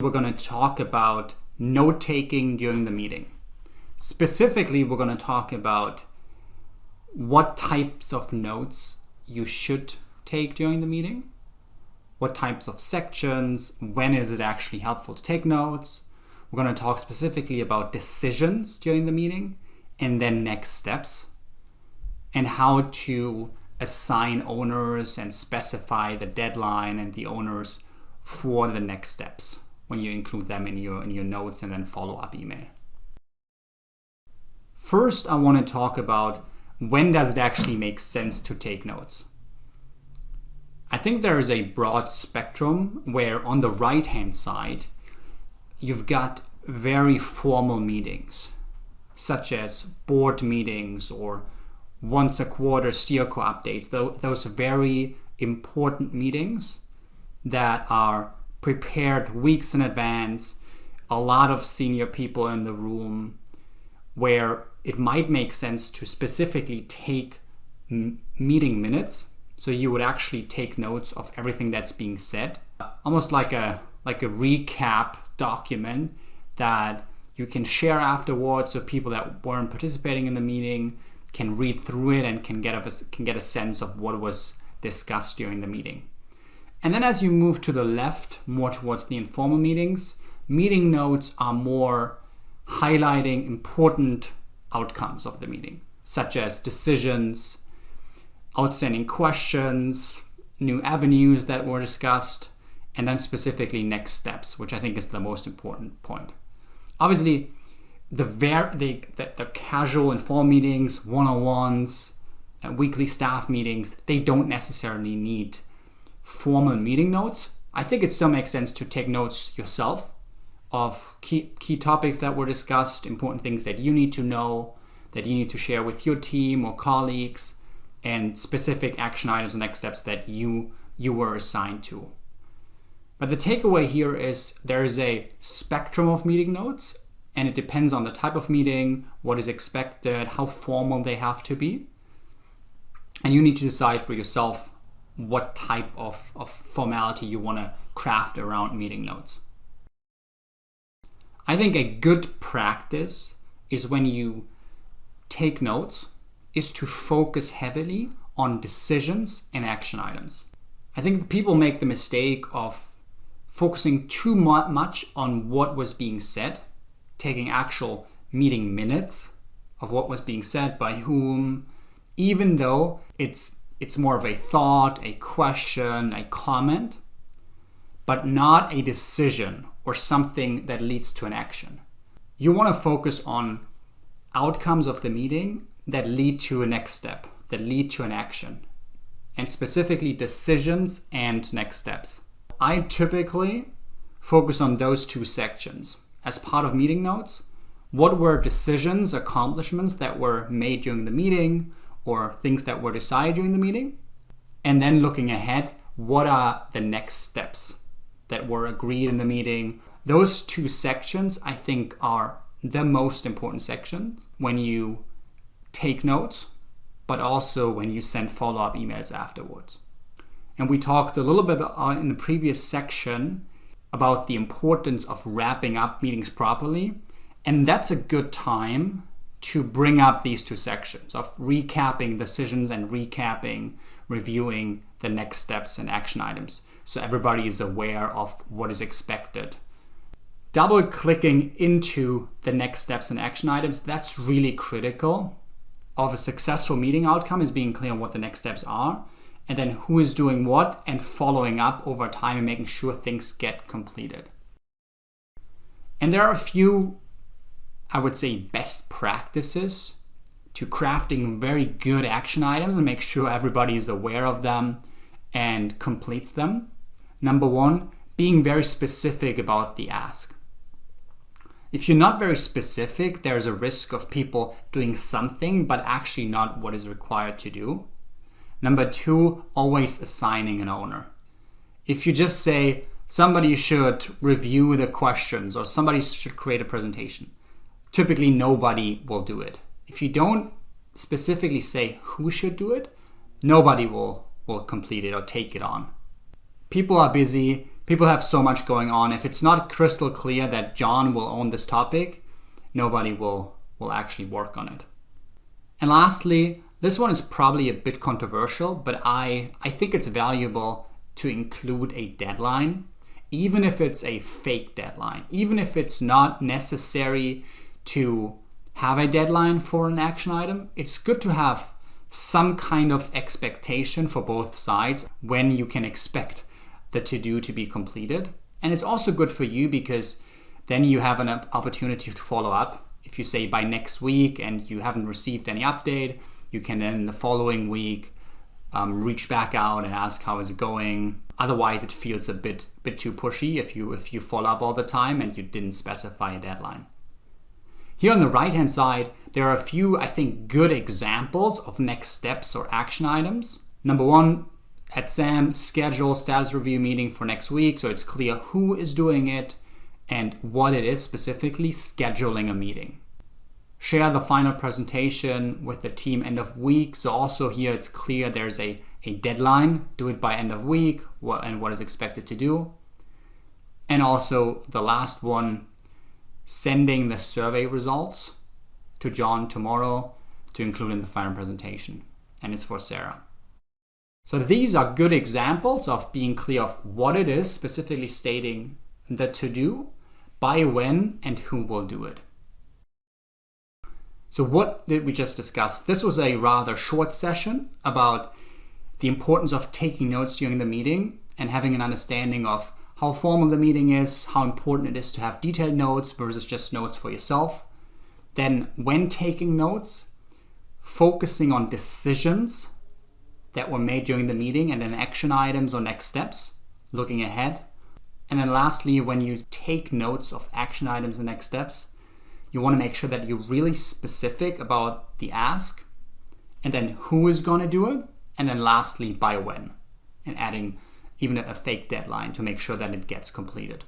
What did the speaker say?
We're going to talk about note-taking during the meeting. Specifically, we're going to talk about what types of notes you should take during the meeting, what types of sections, when is it actually helpful to take notes. We're going to talk specifically about decisions during the meeting, and then next steps, and how to assign owners and specify the deadline and the owners for the next steps when you include them in your notes and then follow-up email. First, I want to talk about when does it actually make sense to take notes. I think there is a broad spectrum where on the right-hand side, you've got very formal meetings, such as board meetings or once a quarter steerco updates, those very important meetings that are prepared weeks in advance, a lot of senior people in the room, where it might make sense to specifically take meeting minutes. So you would actually take notes of everything that's being said, almost like a recap document that you can share afterwards, so people that weren't participating in the meeting can read through it and can get a sense of what was discussed during the meeting. And then as you move to the left, more towards the informal meetings, meeting notes are more highlighting important outcomes of the meeting, such as decisions, outstanding questions, new avenues that were discussed, and then specifically next steps, which I think is the most important point. Obviously, the casual informal meetings, one-on-ones, weekly staff meetings, they don't necessarily need formal meeting notes. I think it still makes sense to take notes yourself of key topics that were discussed, important things that you need to know, that you need to share with your team or colleagues, and specific action items and next steps that you were assigned to. But the takeaway here is there is a spectrum of meeting notes, and it depends on the type of meeting, what is expected, how formal they have to be. And you need to decide for yourself what type of formality you want to craft around meeting notes. I think a good practice is when you take notes is to focus heavily on decisions and action items. I think people make the mistake of focusing too much on what was being said, taking actual meeting minutes of what was being said by whom, even though it's more of a thought, a question, a comment, but not a decision or something that leads to an action. You want to focus on outcomes of the meeting that lead to a next step, that lead to an action, and specifically decisions and next steps. I typically focus on those two sections. As part of meeting notes, what were decisions, accomplishments that were made during the meeting, or things that were decided during the meeting? And then looking ahead, what are the next steps that were agreed in the meeting? Those two sections, I think, are the most important sections when you take notes, but also when you send follow-up emails afterwards. And we talked a little bit in the previous section about the importance of wrapping up meetings properly. And that's a good time to bring up these two sections of recapping decisions and reviewing the next steps and action items, so everybody is aware of what is expected. Double clicking into the next steps and action items, that's really critical of a successful meeting outcome, is being clear on what the next steps are, and then who is doing what, and following up over time and making sure things get completed. And there are a few, I would say, best practices to crafting very good action items and make sure everybody is aware of them and completes them. Number one, being very specific about the ask. If you're not very specific, there's a risk of people doing something but actually not what is required to do. Number two, always assigning an owner. If you just say somebody should review the questions or somebody should create a presentation, typically nobody will do it. If you don't specifically say who should do it, nobody will complete it or take it on. People are busy. People have so much going on. If it's not crystal clear that John will own this topic, nobody will actually work on it. And lastly, this one is probably a bit controversial, but I think it's valuable to include a deadline, even if it's a fake deadline, even if it's not necessary to have a deadline for an action item. It's good to have some kind of expectation for both sides when you can expect the to-do to be completed. And it's also good for you because then you have an opportunity to follow up. If you say by next week and you haven't received any update, you can then the following week reach back out and ask how is it going. Otherwise, it feels a bit too pushy if you follow up all the time and you didn't specify a deadline. Here on the right-hand side, there are a few, I think, good examples of next steps or action items. Number one, at SAM, schedule status review meeting for next week, so it's clear who is doing it and what it is specifically, scheduling a meeting. Share the final presentation with the team end of week, so also here it's clear there's a deadline, do it by end of week, and what is expected to do. And also the last one, sending the survey results to John tomorrow to include in the final presentation, and it's for Sarah. So these are good examples of being clear of what it is, specifically stating the to-do, by when, and who will do it. So what did we just discuss? This was a rather short session about the importance of taking notes during the meeting and having an understanding of how formal the meeting is, how important it is to have detailed notes versus just notes for yourself. Then when taking notes, focusing on decisions that were made during the meeting and then action items or next steps, looking ahead. And then lastly, when you take notes of action items and next steps, you want to make sure that you're really specific about the ask and then who is going to do it. And then lastly, by when, and adding even a fake deadline to make sure that it gets completed.